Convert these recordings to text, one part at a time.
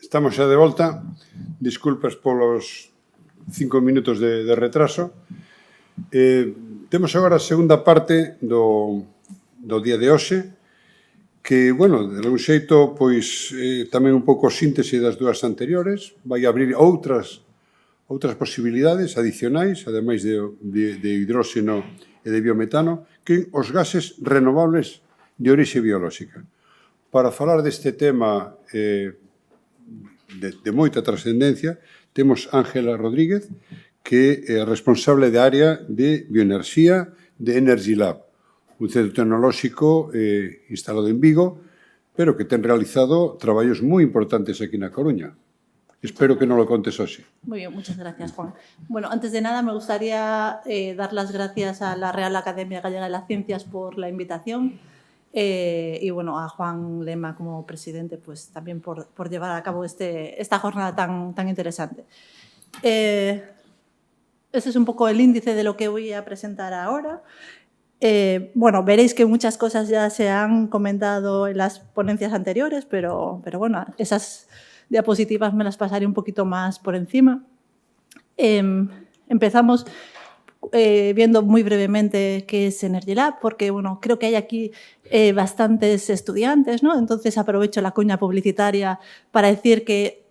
Estamos xa de volta. Disculpas polos 5 minutos de retraso. Temos agora a segunda parte do día de hoxe, que, bueno, de algún xeito, pois, tamén un pouco síntese das dúas anteriores. Vai abrir outras posibilidades adicionais, ademais de hidróxeno e de biometano, que os gases renovables de orixe biolóxica. Para falar deste tema de moita trascendencia, temos Ángela Rodríguez, que é responsable da área de bioenerxía de Energy Lab, un centro tecnolóxico instalado en Vigo, pero que ten realizado traballos moi importantes aquí na Coruña. Espero que non lo contes hoxe. Muy bien, muchas gracias, Juan. Bueno, antes de nada me gustaría dar las gracias a la Real Academia Gallega de las Ciencias por la invitación y bueno, a Juan Lema como presidente pues también por llevar a cabo esta jornada tan interesante. Este es un poco el índice de lo que voy a presentar ahora. Bueno, veréis que muchas cosas ya se han comentado en las ponencias anteriores, pero bueno, esas diapositivas me las pasaré un poquito más por encima. Empezamos viendo muy brevemente qué es Energy Lab, porque bueno, creo que hay aquí bastantes estudiantes, ¿no? Entonces aprovecho la cuña publicitaria para decir que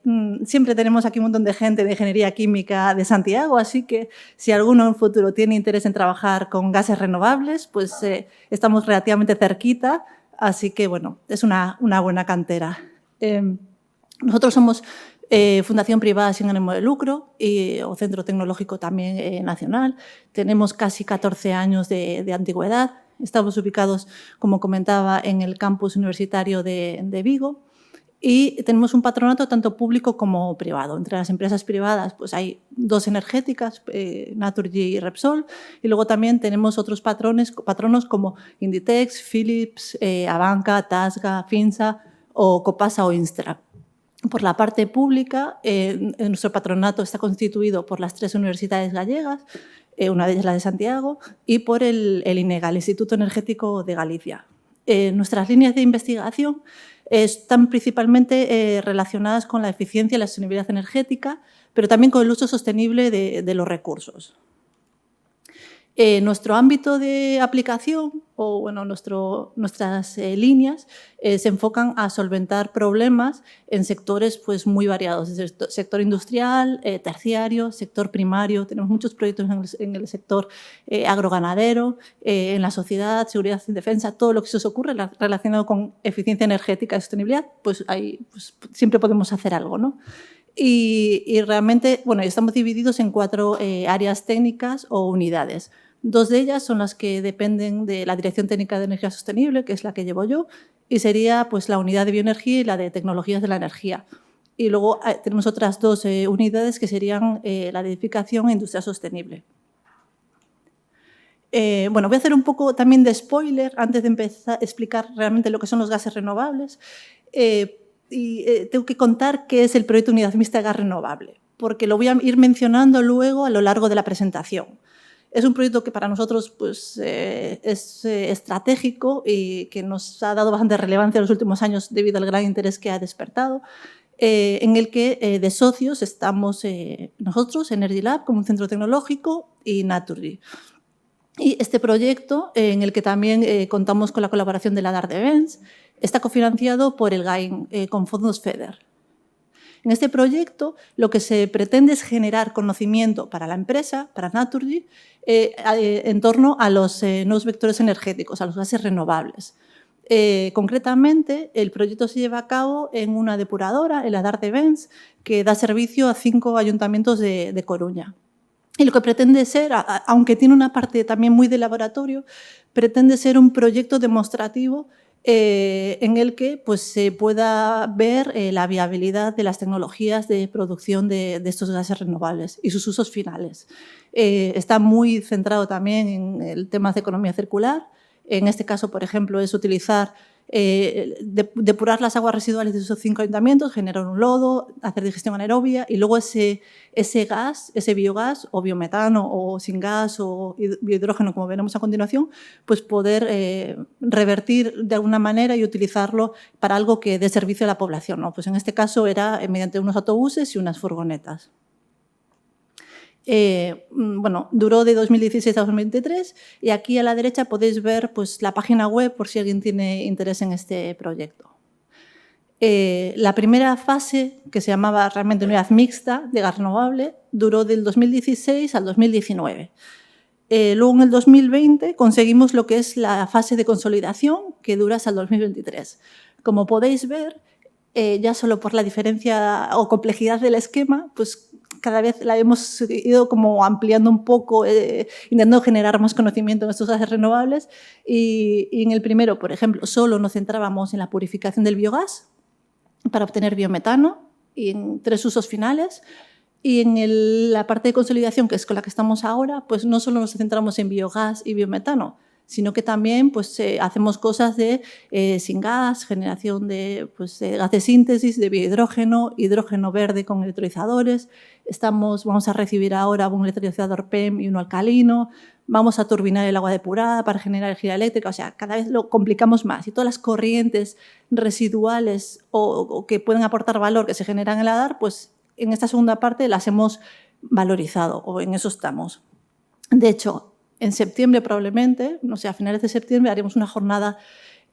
siempre tenemos aquí un montón de gente de Ingeniería Química de Santiago, así que si alguno en un futuro tiene interés en trabajar con gases renovables, pues estamos relativamente cerquita, así que bueno, es una buena cantera. Nosotros somos fundación privada sin ánimo de lucro o centro tecnológico también nacional. Tenemos casi 14 años de antigüedad. Estamos ubicados, como comentaba, en el campus universitario de Vigo y tenemos un patronato tanto público como privado. Entre las empresas privadas pues hay dos energéticas, Naturgy y Repsol, y luego también tenemos otros patronos como Inditex, Philips, Abanca, Tasga, Finsa o Copasa o Instra. Por la parte pública, nuestro patronato está constituido por las 3 universidades gallegas, una de ellas la de Santiago, y por el INEGA, el Instituto Energético de Galicia. Nuestras líneas de investigación están principalmente relacionadas con la eficiencia y la sostenibilidad energética, pero también con el uso sostenible de los recursos. Nuestro ámbito de aplicación, o bueno, nuestras líneas, se enfocan a solventar problemas en sectores pues, muy variados, desde el sector industrial, terciario, sector primario. Tenemos muchos proyectos en el sector agroganadero, en la sociedad, seguridad y defensa, todo lo que se os ocurre relacionado con eficiencia energética y sostenibilidad, pues ahí pues, siempre podemos hacer algo, ¿no? Y realmente, bueno, estamos divididos en 4 áreas técnicas o unidades. 2 de ellas son las que dependen de la Dirección Técnica de Energía Sostenible, que es la que llevo yo, y sería pues, la unidad de bioenergía y la de tecnologías de la energía. Y luego tenemos otras 2 unidades que serían la de edificación e industria sostenible. Bueno, voy a hacer un poco también de spoiler antes de empezar a explicar realmente lo que son los gases renovables. Tengo que contar qué es el proyecto Unidad Mixta de Gas Renovable, porque lo voy a ir mencionando luego a lo largo de la presentación. Es un proyecto que para nosotros pues, es estratégico y que nos ha dado bastante relevancia en los últimos años debido al gran interés que ha despertado, en el que de socios estamos nosotros, Energy Lab, como un centro tecnológico, y Naturgy. Y este proyecto, en el que también contamos con la colaboración de la DAR de Vents, está cofinanciado por el GAIN con fondos FEDER. En este proyecto lo que se pretende es generar conocimiento para la empresa, para Naturgy, en torno a los nuevos vectores energéticos, a los gases renovables. Concretamente, el proyecto se lleva a cabo en una depuradora, en la DAR de Vents, que da servicio a 5 ayuntamientos de Coruña. Y lo que pretende ser, aunque tiene una parte también muy de laboratorio, pretende ser un proyecto demostrativo en el que pues, se pueda ver la viabilidad de las tecnologías de producción de estos gases renovables y sus usos finales. Está muy centrado también en el tema de economía circular. En este caso, por ejemplo, es utilizar depurar las aguas residuales de esos 5 ayuntamientos, generar un lodo, hacer digestión anaerobia y luego ese gas, ese biogás o biometano o sin gas o biohidrógeno, como veremos a continuación, pues poder revertir de alguna manera y utilizarlo para algo que dé servicio a la población, ¿no? Pues en este caso era mediante unos autobuses y unas furgonetas. Bueno, duró de 2016 a 2023 y aquí a la derecha podéis ver pues, la página web por si alguien tiene interés en este proyecto. La primera fase, que se llamaba realmente unidad mixta de gas renovable, duró del 2016 al 2019. Luego en el 2020 conseguimos lo que es la fase de consolidación, que dura hasta el 2023. Como podéis ver, ya solo por la diferencia o complejidad del esquema, pues cada vez la hemos ido como ampliando un poco, intentando generar más conocimiento en estos gases renovables. Y en el primero, por ejemplo, solo nos centrábamos en la purificación del biogás para obtener biometano y en 3 usos finales. Y en la parte de consolidación, que es con la que estamos ahora, pues no solo nos centramos en biogás y biometano, sino que también pues, hacemos cosas de sin gas, generación de gas de síntesis, de biohidrógeno, hidrógeno verde con electrolizadores. Vamos a recibir ahora un electrolizador PEM y uno alcalino. Vamos a turbinar el agua depurada para generar energía eléctrica. O sea, cada vez lo complicamos más. Y todas las corrientes residuales o que pueden aportar valor que se generan en la DAR, pues en esta segunda parte las hemos valorizado o en eso estamos. De hecho, en septiembre probablemente, no sé, a finales de septiembre haremos una jornada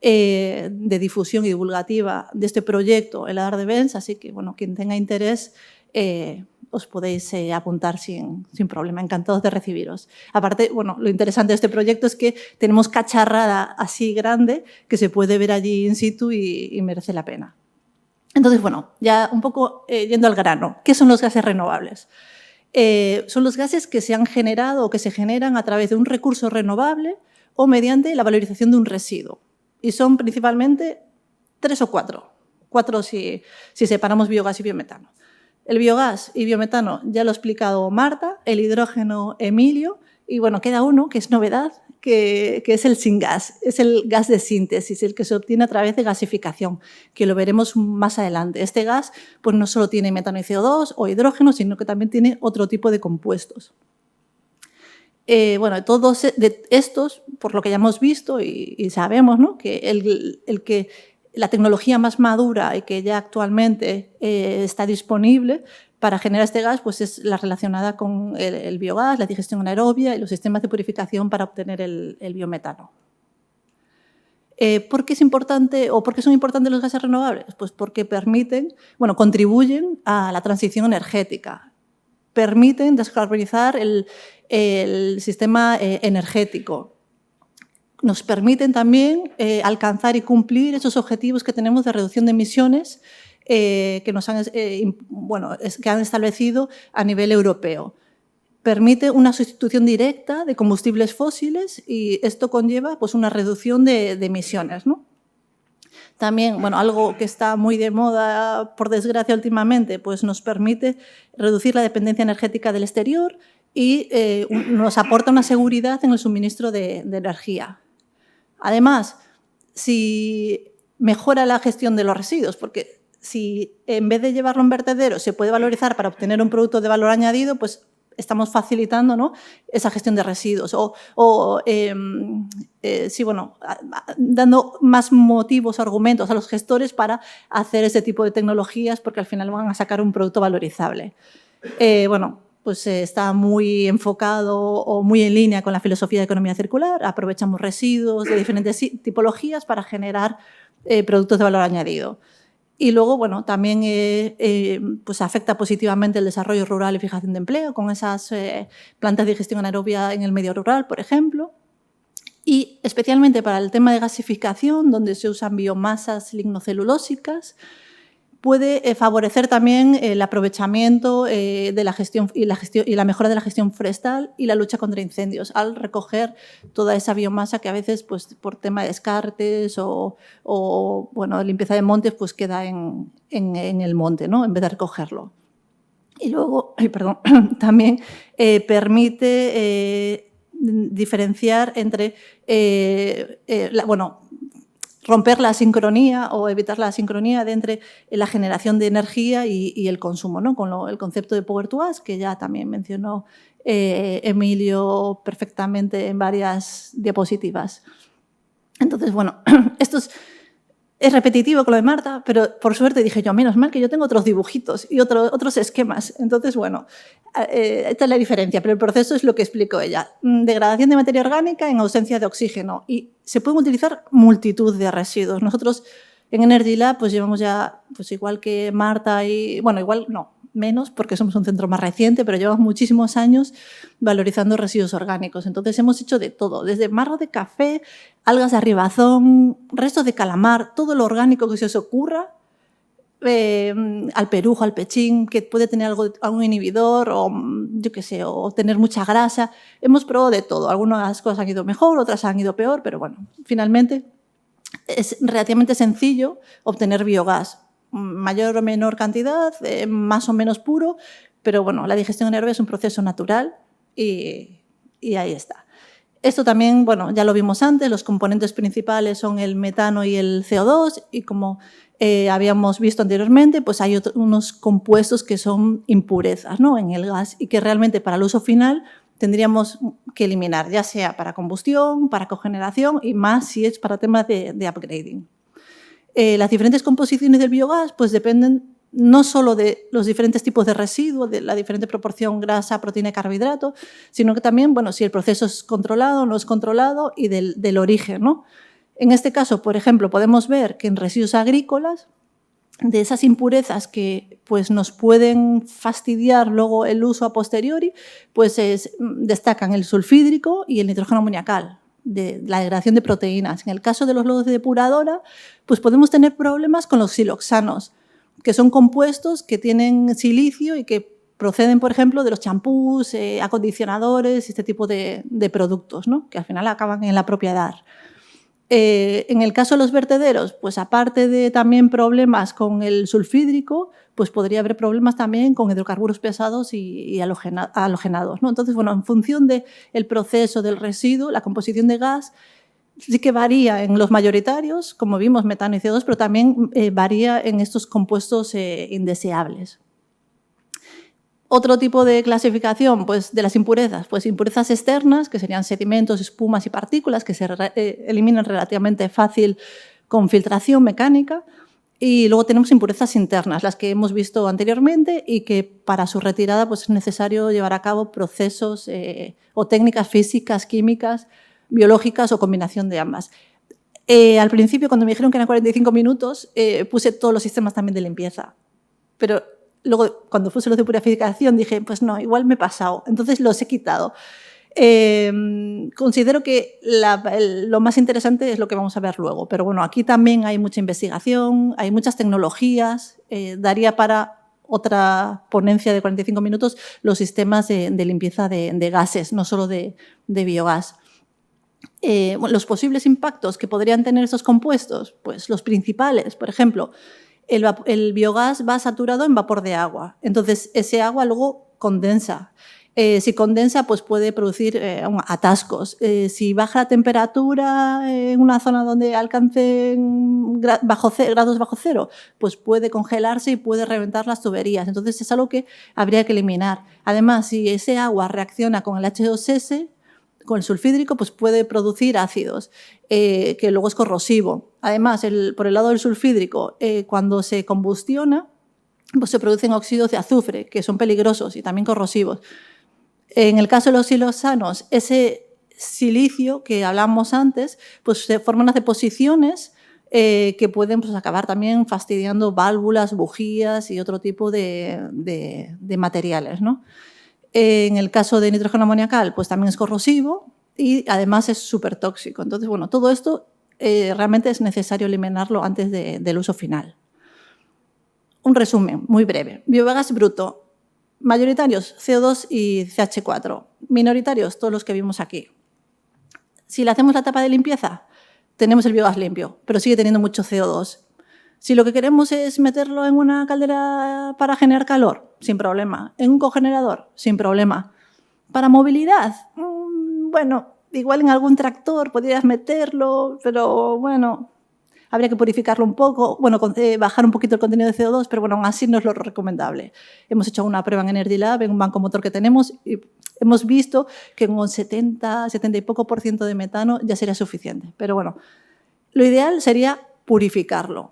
de difusión y divulgativa de este proyecto en la DAR de Vence, así que, bueno, quien tenga interés os podéis apuntar sin problema, encantados de recibiros. Aparte, bueno, lo interesante de este proyecto es que tenemos cacharrada así grande que se puede ver allí in situ y merece la pena. Entonces, bueno, ya un poco yendo al grano, ¿qué son los gases renovables? Son los gases que se han generado o que se generan a través de un recurso renovable o mediante la valorización de un residuo. Y son principalmente 3 o 4. 4 si separamos biogás y biometano. El biogás y biometano ya lo ha explicado Marta, el hidrógeno Emilio, y bueno, queda uno que es novedad, que es el sin gas, es el gas de síntesis, el que se obtiene a través de gasificación, que lo veremos más adelante. Este gas pues no solo tiene metano y CO2 o hidrógeno, sino que también tiene otro tipo de compuestos. Bueno, todos de estos, por lo que ya hemos visto y sabemos, ¿no?, que la tecnología más madura y que ya actualmente está disponible para generar este gas pues es la relacionada con el biogás, la digestión anaerobia y los sistemas de purificación para obtener el biometano. ¿Por qué es importante o por qué son importantes los gases renovables? Pues porque contribuyen a la transición energética, permiten descarbonizar el sistema energético. Nos permiten también alcanzar y cumplir esos objetivos que tenemos de reducción de emisiones que han establecido a nivel europeo. Permite una sustitución directa de combustibles fósiles y esto conlleva pues, una reducción de emisiones, ¿no? También, bueno, algo que está muy de moda, por desgracia, últimamente, pues nos permite reducir la dependencia energética del exterior y nos aporta una seguridad en el suministro de energía. Además, si mejora la gestión de los residuos, porque si en vez de llevarlo a un vertedero se puede valorizar para obtener un producto de valor añadido, pues estamos facilitando, ¿no?, esa gestión de residuos dando más motivos, argumentos a los gestores para hacer ese tipo de tecnologías porque al final van a sacar un producto valorizable. Pues está muy enfocado o muy en línea con la filosofía de economía circular. Aprovechamos residuos de diferentes tipologías para generar productos de valor añadido. Y luego, bueno, también pues afecta positivamente el desarrollo rural y fijación de empleo con esas plantas de digestión anaerobia en el medio rural, por ejemplo. Y especialmente para el tema de gasificación, donde se usan biomasas lignocelulósicas, puede favorecer también el aprovechamiento de la gestión y la mejora de la gestión forestal y la lucha contra incendios al recoger toda esa biomasa que a veces pues, por tema de descartes o limpieza de montes pues, queda en el monte, ¿no?, en vez de recogerlo. Y luego, también permite diferenciar entre romper la sincronía o evitar la sincronía de entre la generación de energía y el consumo, ¿no? Con el concepto de Power to Gas, que ya también mencionó Emilio perfectamente en varias diapositivas. Entonces, bueno, esto es repetitivo con lo de Marta, pero por suerte dije yo, menos mal que yo tengo otros dibujitos y otros esquemas. Entonces, bueno, esta es la diferencia, pero el proceso es lo que explicó ella. Degradación de materia orgánica en ausencia de oxígeno. Y se pueden utilizar multitud de residuos. Nosotros en Energy Lab pues llevamos ya, pues igual que Marta y... Bueno, igual no, menos porque somos un centro más reciente, pero llevamos muchísimos años valorizando residuos orgánicos. Entonces hemos hecho de todo, desde marro de café, algas de arribazón, restos de calamar, todo lo orgánico que se os ocurra, al perujo, al pechín, que puede tener algún inhibidor o yo qué sé, o tener mucha grasa. Hemos probado de todo. Algunas cosas han ido mejor, otras han ido peor, pero bueno, finalmente es relativamente sencillo obtener biogás. Mayor o menor cantidad, más o menos puro, pero bueno, la digestión anaerobia es un proceso natural y ahí está. Esto también, bueno, ya lo vimos antes, los componentes principales son el metano y el CO2 y como habíamos visto anteriormente, pues hay unos compuestos que son impurezas, ¿no?, en el gas y que realmente para el uso final tendríamos que eliminar, ya sea para combustión, para cogeneración y más si es para temas de upgrading. Las diferentes composiciones del biogás pues dependen no solo de los diferentes tipos de residuos, de la diferente proporción grasa, proteína y carbohidrato, sino que también, bueno, si el proceso es controlado o no es controlado y del origen, ¿no? En este caso, por ejemplo, podemos ver que en residuos agrícolas, de esas impurezas que pues, nos pueden fastidiar luego el uso a posteriori, pues destacan el sulfídrico y el nitrógeno amoniacal, de la degradación de proteínas. En el caso de los lodos de depuradora, pues podemos tener problemas con los siloxanos, que son compuestos que tienen silicio y que proceden, por ejemplo, de los champús, acondicionadores, este tipo de productos, ¿no?, que al final acaban en la propiedad. En el caso de los vertederos, pues aparte de también problemas con el sulfídrico, pues podría haber problemas también con hidrocarburos pesados y halogenados, ¿no? Entonces, bueno, en función del proceso del residuo, la composición de gas sí que varía en los mayoritarios, como vimos, metano y CO2, pero también varía en estos compuestos indeseables. Otro tipo de clasificación pues, de las impurezas, pues impurezas externas, que serían sedimentos, espumas y partículas, que se eliminan relativamente fácil con filtración mecánica. Y luego tenemos impurezas internas, las que hemos visto anteriormente y que para su retirada pues, es necesario llevar a cabo procesos o técnicas físicas, químicas, biológicas o combinación de ambas. Al principio, cuando me dijeron que eran 45 minutos, puse todos los sistemas también de limpieza. Pero luego, cuando puse los de purificación, dije, pues no, igual me he pasado. Entonces los he quitado. Considero que lo más interesante es lo que vamos a ver luego. Pero bueno, aquí también hay mucha investigación, hay muchas tecnologías. Daría para otra ponencia de 45 minutos los sistemas de limpieza de gases, no solo de biogás. Los posibles impactos que podrían tener esos compuestos, pues los principales, por ejemplo, el biogás va saturado en vapor de agua, entonces ese agua luego condensa. Si condensa, pues puede producir atascos. Si baja la temperatura en una zona donde alcance grados bajo cero, pues puede congelarse y puede reventar las tuberías. Entonces es algo que habría que eliminar. Además, si ese agua reacciona con el H2S, con el sulfídrico, pues puede producir ácidos, que luego es corrosivo. Además, por el lado del sulfídrico, cuando se combustiona, pues se producen óxidos de azufre, que son peligrosos y también corrosivos. En el caso de los siloxanos, ese silicio que hablamos antes, pues se forman unas deposiciones que pueden pues, acabar también fastidiando válvulas, bujías y otro tipo de materiales, ¿no? En el caso de nitrógeno amoniacal, pues también es corrosivo y además es súper tóxico. Entonces, bueno, todo esto realmente es necesario eliminarlo antes del uso final. Un resumen muy breve. Biogás bruto. Mayoritarios, CO2 y CH4. Minoritarios, todos los que vimos aquí. Si le hacemos la etapa de limpieza, tenemos el biogás limpio, pero sigue teniendo mucho CO2. Si lo que queremos es meterlo en una caldera para generar calor, sin problema. En un cogenerador, sin problema. Para movilidad, bueno, igual en algún tractor podrías meterlo, pero bueno, habría que purificarlo un poco, bueno, bajar un poquito el contenido de CO2, pero bueno, aún así no es lo recomendable. Hemos hecho una prueba en Energy Lab, en un banco motor que tenemos, y hemos visto que con 70 y poco % de metano ya sería suficiente. Pero bueno, lo ideal sería purificarlo,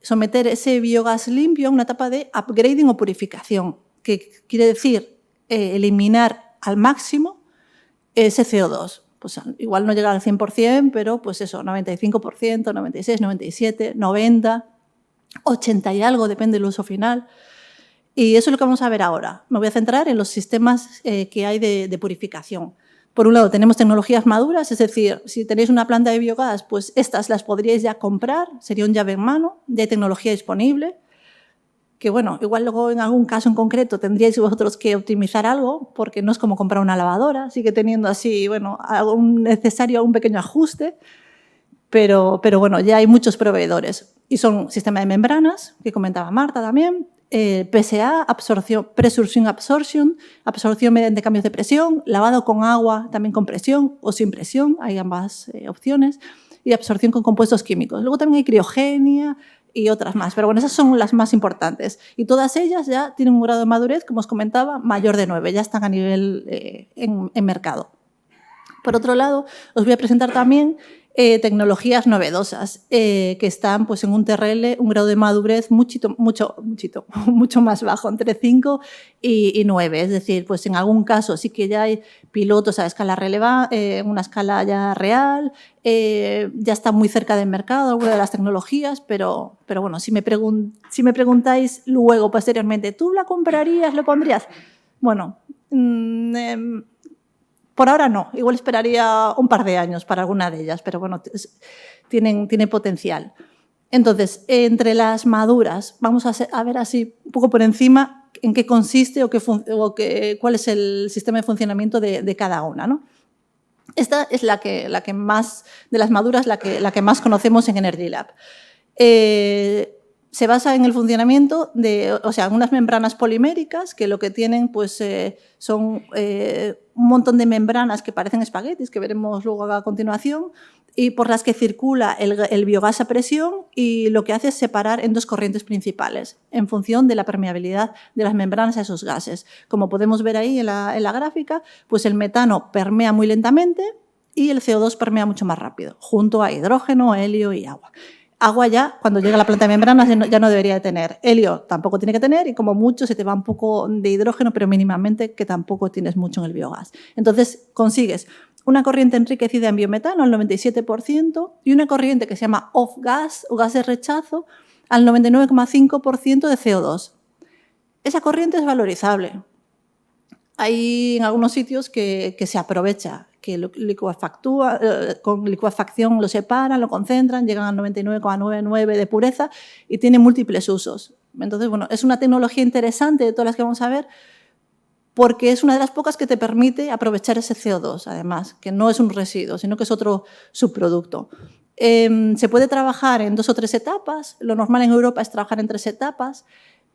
someter ese biogás limpio a una etapa de upgrading o purificación, que quiere decir eliminar al máximo ese CO2. Pues igual no llega al 100%, pero pues eso, 95%, 96, 97, 90, 80 y algo, depende del uso final. Y eso es lo que vamos a ver ahora. Me voy a centrar en los sistemas que hay de purificación. Por un lado, tenemos tecnologías maduras, es decir, si tenéis una planta de biogás, pues estas las podríais ya comprar, sería un llave en mano, ya hay tecnología disponible, que bueno, igual luego en algún caso en concreto tendríais vosotros que optimizar algo, porque no es como comprar una lavadora, sigue teniendo así, bueno, algún pequeño ajuste, pero bueno, ya hay muchos proveedores. Y son sistema de membranas, que comentaba Marta también, PSA, Pressure Swing Absorption, absorción mediante cambios de presión, lavado con agua, también con presión o sin presión, hay ambas opciones, y absorción con compuestos químicos. Luego también hay criogenia y otras más, pero bueno, esas son las más importantes. Y todas ellas ya tienen un grado de madurez, como os comentaba, mayor de 9, ya están a nivel en mercado. Por otro lado, os voy a presentar también tecnologías novedosas que están pues, en un TRL, un grado de madurez mucho más bajo, entre 5 y 9. Es decir, pues en algún caso sí que ya hay pilotos a escala relevante, en una escala ya real, ya está muy cerca del mercado alguna de las tecnologías, pero bueno, si me preguntáis luego, posteriormente, ¿tú la comprarías, lo pondrías? Bueno, por ahora no, igual esperaría un par de años para alguna de ellas, pero bueno, tiene potencial. Entonces, entre las maduras, vamos a ver así un poco por encima en qué consiste cuál es el sistema de funcionamiento de cada una, ¿no? Esta es la que más, de las maduras, la que más conocemos en Energy Lab. Se basa en el funcionamiento de, en unas membranas poliméricas que lo que tienen pues, son un montón de membranas que parecen espaguetis, que veremos luego a continuación, y por las que circula el biogás a presión y lo que hace es separar en dos corrientes principales en función de la permeabilidad de las membranas a esos gases. Como podemos ver ahí en la gráfica, pues el metano permea muy lentamente y el CO2 permea mucho más rápido, junto a hidrógeno, helio y agua. Agua ya, cuando llega a la planta de membranas, ya no debería de tener. Helio tampoco tiene que tener y como mucho se te va un poco de hidrógeno, pero mínimamente, que tampoco tienes mucho en el biogás. Entonces consigues una corriente enriquecida en biometano al 97% y una corriente que se llama off-gas o gas de rechazo al 99,5% de CO2. Esa corriente es valorizable. Hay en algunos sitios que se aprovecha, que con licuefacción lo separan, lo concentran, llegan al 99,99 de pureza y tiene múltiples usos. Entonces, bueno, es una tecnología interesante de todas las que vamos a ver porque es una de las pocas que te permite aprovechar ese CO2, además, que no es un residuo, sino que es otro subproducto. Se puede trabajar en 2 o 3 etapas. Lo normal en Europa es trabajar en 3 etapas,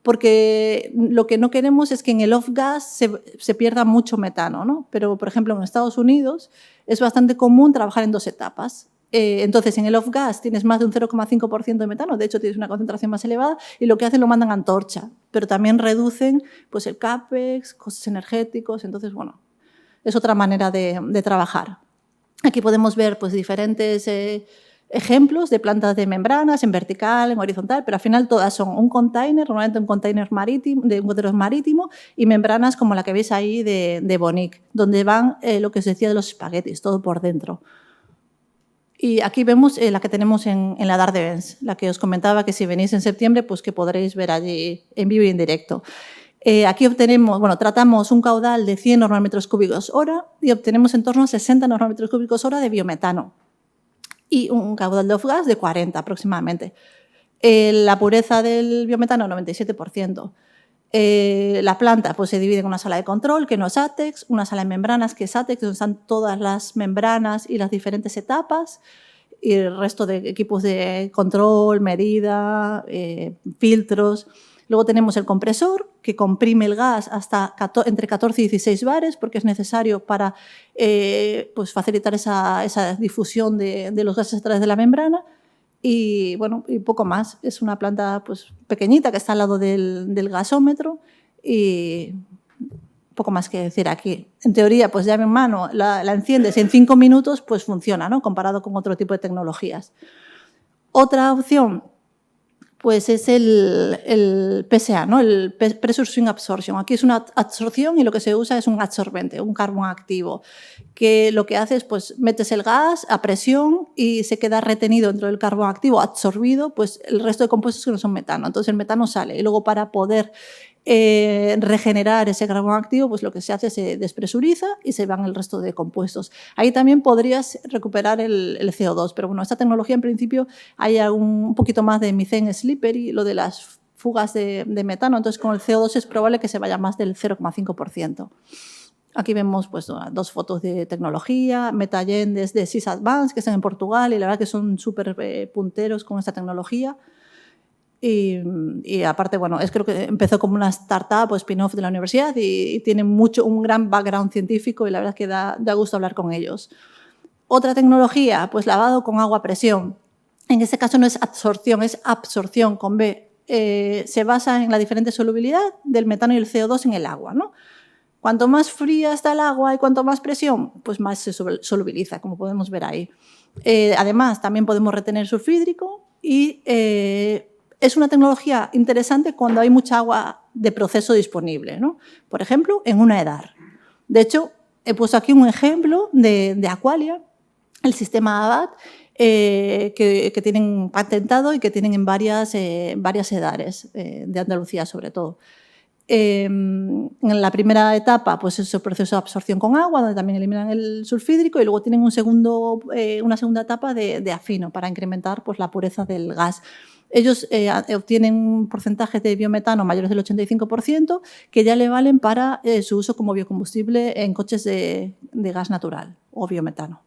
porque lo que no queremos es que en el off-gas se pierda mucho metano, ¿no? Pero, por ejemplo, en Estados Unidos es bastante común trabajar en 2 etapas. Entonces, en el off-gas tienes más de un 0,5% de metano, de hecho tienes una concentración más elevada, y lo que hacen lo mandan a antorcha, pero también reducen pues, el CAPEX, costes energéticos, entonces, bueno, es otra manera de trabajar. Aquí podemos ver pues, diferentes ejemplos de plantas de membranas en vertical, en horizontal, pero al final todas son un container, normalmente un container marítimo y membranas como la que veis ahí de Bonic, donde van lo que os decía de los espaguetis, todo por dentro. Y aquí vemos la que tenemos en la Dard de Vence, la que os comentaba que si venís en septiembre, pues que podréis ver allí en vivo y en directo. Aquí tratamos un caudal de 100 normálmetros cúbicos hora y obtenemos en torno a 60 normálmetros cúbicos hora de biometano y un caudal de off-gas de 40 aproximadamente. La pureza del biometano, 97%. La planta pues, se divide en una sala de control, que no es ATEX, una sala de membranas, que es ATEX, donde están todas las membranas y las diferentes etapas, y el resto de equipos de control, medida, filtros. Luego tenemos el compresor, que comprime el gas hasta entre 14 y 16 bares, porque es necesario para pues facilitar esa difusión de los gases a través de la membrana. y, bueno, y poco más. Es una planta pues, pequeñita que está al lado del gasómetro y poco más que decir aquí. En teoría, pues llave en mano, la enciendes y en 5 minutos pues funciona, ¿no? Comparado con otro tipo de tecnologías. Otra opción pues es el PSA, ¿no? El Pressure Swing Absorption. Aquí es una absorción y lo que se usa es un adsorbente, un carbón activo, que lo que hace es, pues, metes el gas a presión y se queda retenido dentro del carbón activo, absorbido, pues, el resto de compuestos que no son metano. Entonces, el metano sale y luego para poder regenerar ese carbón activo, pues lo que se hace es se despresuriza y se van el resto de compuestos. Ahí también podrías recuperar el CO2, pero bueno, esta tecnología en principio hay un poquito más de methane slippery, lo de las fugas de metano, entonces con el CO2 es probable que se vaya más del 0,5%. Aquí vemos pues, 2 fotos de tecnología, Metagen desde SIS Advance, que están en Portugal, y la verdad que son súper punteros con esta tecnología. Y aparte, bueno, creo que empezó como una startup o spin-off de la universidad y tiene un gran background científico y la verdad es que da gusto hablar con ellos. Otra tecnología, pues lavado con agua a presión. En este caso no es adsorción, es absorción con B. Se basa en la diferente solubilidad del metano y el CO2 en el agua, ¿no? Cuanto más fría está el agua y cuanto más presión, pues más se solubiliza, como podemos ver ahí. Además, también podemos retener sulfhídrico y es una tecnología interesante cuando hay mucha agua de proceso disponible, ¿no? Por ejemplo, en una EDAR. De hecho, he puesto aquí un ejemplo de Aqualia, el sistema ABAT, que tienen patentado y que tienen en varias EDARes de Andalucía, sobre todo. En la primera etapa, pues es el proceso de absorción con agua, donde también eliminan el sulfhídrico, y luego tienen una segunda etapa de afino para incrementar pues, la pureza del gas. Ellos obtienen porcentajes de biometano mayores del 85% que ya le valen para su uso como biocombustible en coches de gas natural o biometano.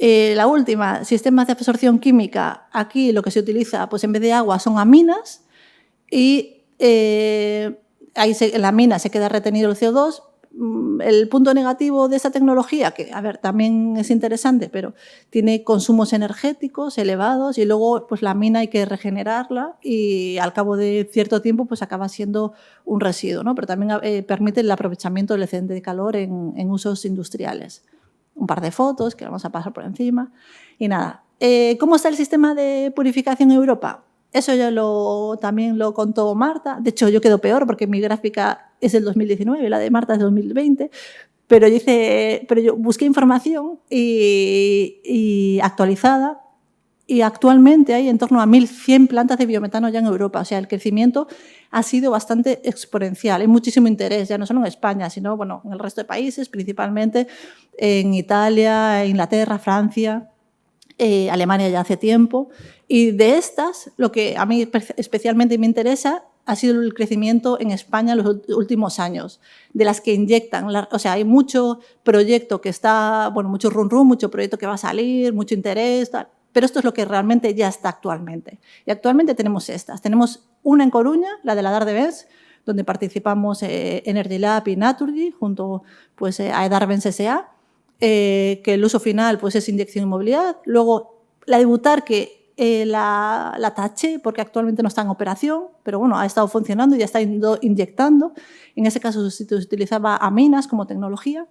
La última, sistemas de absorción química. Aquí lo que se utiliza, pues en vez de agua, son aminas y ahí en la amina se queda retenido el CO2. El punto negativo de esta tecnología, que a ver, también es interesante, pero tiene consumos energéticos elevados y luego pues, la mina hay que regenerarla y al cabo de cierto tiempo pues, acaba siendo un residuo, ¿no? Pero también permite el aprovechamiento del excedente de calor en usos industriales. Un par de fotos que vamos a pasar por encima. Y nada, ¿cómo está el sistema de purificación en Europa? Eso ya también lo contó Marta. De hecho, yo quedo peor porque mi gráfica es del 2019 y la de Marta es del 2020. Pero yo busqué información y actualizada y actualmente hay en torno a 1.100 plantas de biometano ya en Europa. O sea, el crecimiento ha sido bastante exponencial. Hay muchísimo interés, ya no solo en España, sino bueno, en el resto de países, principalmente en Italia, Inglaterra, Francia, Alemania ya hace tiempo. Y de estas, lo que a mí especialmente me interesa ha sido el crecimiento en España en los últimos años, de las que inyectan. O sea, hay mucho proyecto que está, bueno, mucho run, mucho proyecto que va a salir, mucho interés, tal. Pero esto es lo que realmente ya está actualmente. Y actualmente tenemos estas. Tenemos una en Coruña, la de la EDAR de Bens, donde participamos Energy Lab y Naturgy, junto pues, a Edarbenz S.A., que el uso final pues, es inyección y movilidad. Luego, la de Butarque la taché porque actualmente no está en operación, pero bueno, ha estado funcionando y ya está inyectando. En ese caso se utilizaba aminas como tecnología.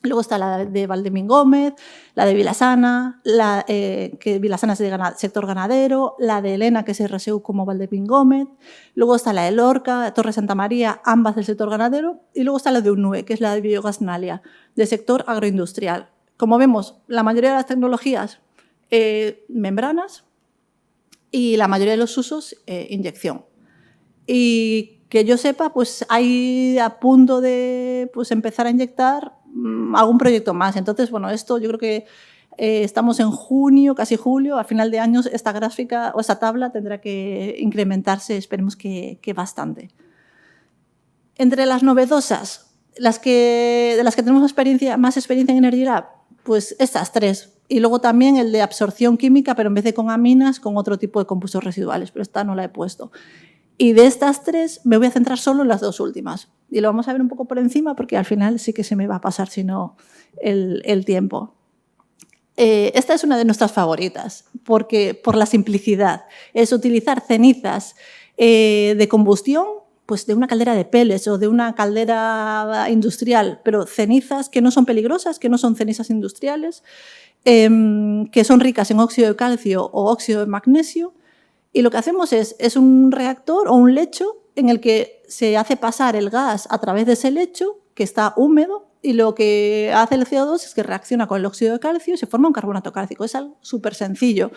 Luego está la de Valdemín Gómez, la de Vilasana, que Vilasana es del sector ganadero, la de Elena, que es RSU como Valdemín Gómez. Luego está la de Lorca, Torre Santa María, ambas del sector ganadero. Y luego está la de UNUE, que es la de Biogas Nalia, del sector agroindustrial. Como vemos, la mayoría de las tecnologías, membranas, y la mayoría de los usos, inyección. Y que yo sepa, pues hay a punto de pues, empezar a inyectar algún proyecto más. Entonces, bueno, esto yo creo que estamos en junio, casi julio, a final de año esta gráfica o esta tabla tendrá que incrementarse, esperemos que bastante. Entre las novedosas, de las que tenemos más experiencia en Energy Lab, pues estas 3. Y luego también el de absorción química, pero en vez de con aminas, con otro tipo de compuestos residuales, pero esta no la he puesto. Y de estas 3 me voy a centrar solo en las 2 últimas. Y lo vamos a ver un poco por encima porque al final sí que se me va a pasar, si no, el tiempo. Esta es una de nuestras favoritas, porque por la simplicidad. Es utilizar cenizas de combustión, pues de una caldera de pellets o de una caldera industrial, pero cenizas que no son peligrosas, que no son cenizas industriales, que son ricas en óxido de calcio o óxido de magnesio. Y lo que hacemos es un reactor o un lecho en el que se hace pasar el gas a través de ese lecho, que está húmedo, y lo que hace el CO2 es que reacciona con el óxido de calcio y se forma un carbonato cálcico. Es algo súper sencillo,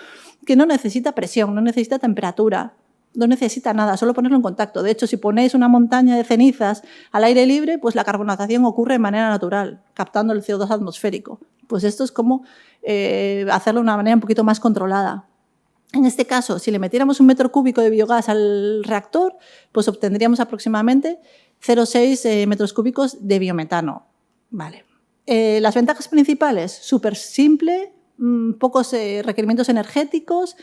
que no necesita presión, no necesita temperatura, no necesita nada, solo ponerlo en contacto. De hecho, si ponéis una montaña de cenizas al aire libre, pues la carbonatación ocurre de manera natural, captando el CO2 atmosférico. Pues esto es como hacerlo de una manera un poquito más controlada. En este caso, si le metiéramos 1 metro cúbico de biogás al reactor, pues obtendríamos aproximadamente 0,6 metros cúbicos de biometano. Vale. Las ventajas principales, súper simple, pocos requerimientos energéticos,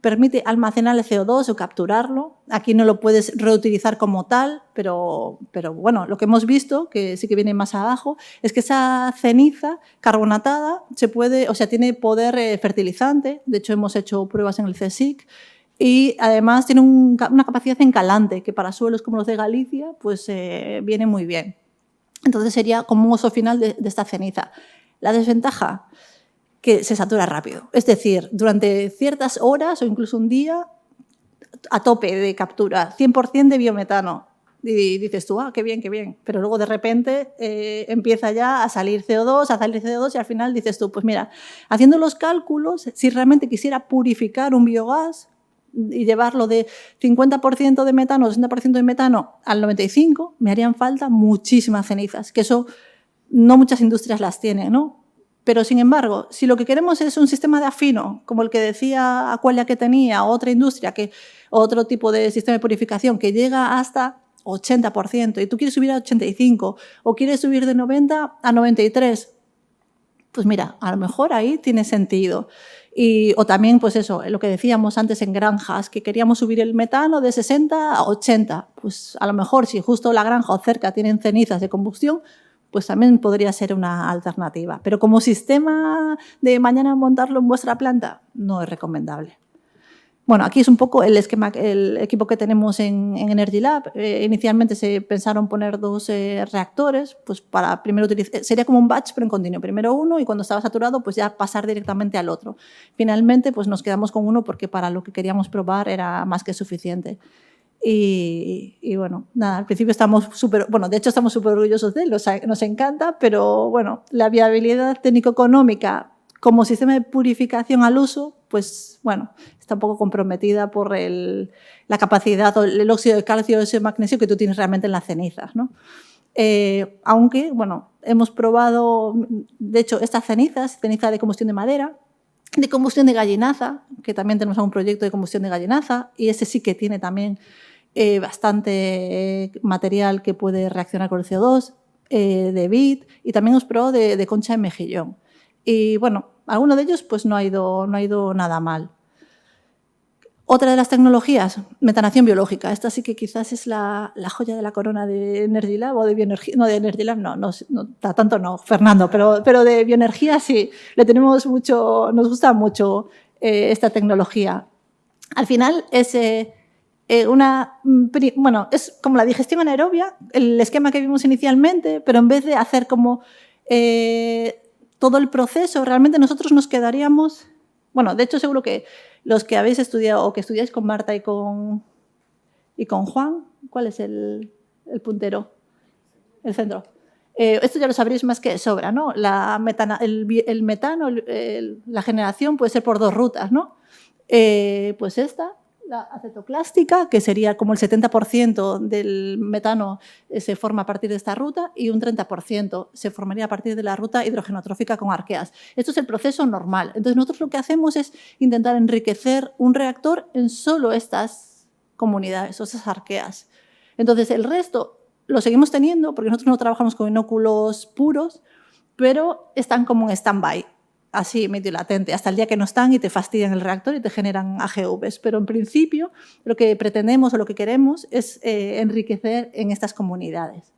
permite almacenar el CO2 o capturarlo. Aquí no lo puedes reutilizar como tal, pero bueno, lo que hemos visto, que sí que viene más abajo, es que esa ceniza carbonatada tiene poder fertilizante. De hecho, hemos hecho pruebas en el CSIC. Y además tiene una capacidad encalante, que para suelos como los de Galicia pues, viene muy bien. Entonces sería como un uso final de esta ceniza. La desventaja, que se satura rápido. Es decir, durante ciertas horas o incluso un día, a tope de captura, 100% de biometano. Y dices tú, qué bien, qué bien. Pero luego de repente empieza ya a salir CO2 y al final dices tú, pues mira, haciendo los cálculos, si realmente quisiera purificar un biogás y llevarlo de 50% de metano, 60% de metano al 95%, me harían falta muchísimas cenizas, que eso no muchas industrias las tienen, ¿no? Pero, sin embargo, si lo que queremos es un sistema de afino, como el que decía Aqualia que tenía, otra industria, otro tipo de sistema de purificación que llega hasta 80%, y tú quieres subir a 85%, o quieres subir de 90 a 93%, pues mira, a lo mejor ahí tiene sentido. O también, pues eso, lo que decíamos antes en granjas, que queríamos subir el metano de 60 a 80. Pues a lo mejor, si justo la granja o cerca tienen cenizas de combustión, pues también podría ser una alternativa. Pero como sistema de mañana montarlo en vuestra planta, no es recomendable. Bueno, aquí es un poco el esquema, el equipo que tenemos en Energy Lab. Inicialmente se pensaron poner 2 reactores, pues para primero utilizar, sería como un batch pero en continuo. Primero uno y cuando estaba saturado pues ya pasar directamente al otro. Finalmente pues nos quedamos con uno porque para lo que queríamos probar era más que suficiente. Y bueno, nada, al principio estamos de hecho estamos súper orgullosos de él, nos encanta, pero bueno, la viabilidad técnico-económica como sistema de purificación al uso, pues bueno, está un poco comprometida por la capacidad o el óxido de calcio o ese magnesio que tú tienes realmente en las cenizas, ¿no? Aunque, bueno, hemos probado, de hecho, estas cenizas, ceniza de combustión de madera, de combustión de gallinaza, que también tenemos un proyecto de combustión de gallinaza, y ese sí que tiene también bastante material que puede reaccionar con el CO2, de vid, y también hemos probado de concha de mejillón. Y bueno, alguno de ellos pues no ha ido nada mal. Otra de las tecnologías, metanación biológica. Esta sí que quizás es la joya de la corona de Energy Lab o de bioenergía. No, de Energy Lab no, tanto no, Fernando, pero de bioenergía sí. Nos gusta mucho esta tecnología. Al final es es como la digestión anaerobia, el esquema que vimos inicialmente, pero en vez de hacer como todo el proceso, realmente nosotros nos quedaríamos... Bueno, de hecho seguro que los que habéis estudiado o que estudiáis con Marta y con Juan, ¿cuál es el puntero? El centro. Esto ya lo sabréis más que de sobra, ¿no? El metano, la generación puede ser por 2 rutas, ¿no? Pues esta, la acetoclástica, que sería como el 70% del metano se forma a partir de esta ruta y un 30% se formaría a partir de la ruta hidrogenotrófica con arqueas. Esto es el proceso normal. Entonces, nosotros lo que hacemos es intentar enriquecer un reactor en solo estas comunidades o esas arqueas. Entonces, el resto lo seguimos teniendo porque nosotros no trabajamos con inóculos puros, pero están como en stand-by, así medio latente, hasta el día que no están y te fastidian el reactor y te generan AGVs. Pero en principio lo que pretendemos o lo que queremos es enriquecer en estas comunidades.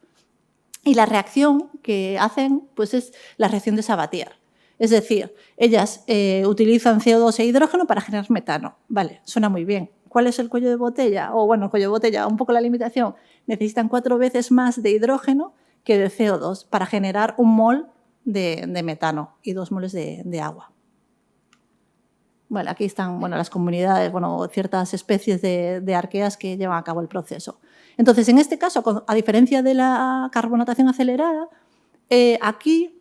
Y la reacción que hacen pues es la reacción de Sabatier. Es decir, ellas utilizan CO2 e hidrógeno para generar metano. Vale, suena muy bien. ¿Cuál es el cuello de botella? O bueno, el cuello de botella, un poco la limitación. Necesitan 4 veces más de hidrógeno que de CO2 para generar 1 mol de metano y 2 moles de agua. Bueno, aquí están las comunidades, ciertas especies de arqueas que llevan a cabo el proceso. Entonces, en este caso, a diferencia de la carbonatación acelerada, aquí,